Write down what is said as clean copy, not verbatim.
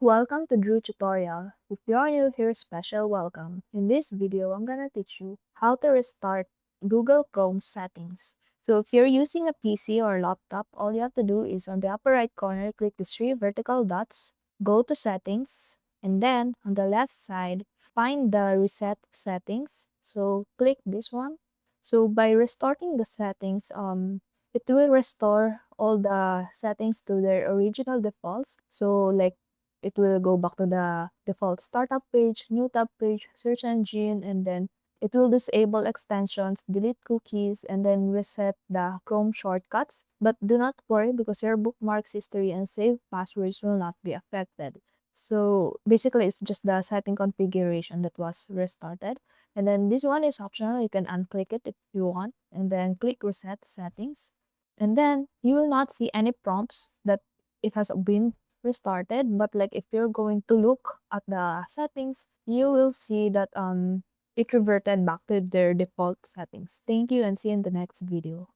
Welcome to Drew tutorial. If you're new here, special welcome. In this video, I'm gonna teach you how to restart Google Chrome settings. So if you're using a PC or laptop, all you have to do is on the upper right corner, click the three vertical dots, go to settings, and then on the left side, find the reset settings. So click this one. So by restarting the settings, it will restore all the settings to their original defaults. So like it will go back to the default startup page, new tab page, search engine, and then it will disable extensions, delete cookies, and then reset the Chrome shortcuts. But do not worry because your bookmarks history and saved passwords will not be affected. So basically, it's just the setting configuration that was restarted. And then this one is optional. You can unclick it if you want, and then click reset settings. And then you will not see any prompts that it has been restarted, but like if you're going to look at the settings, you will see that it reverted back to their default settings. Thank you and see you in the next video.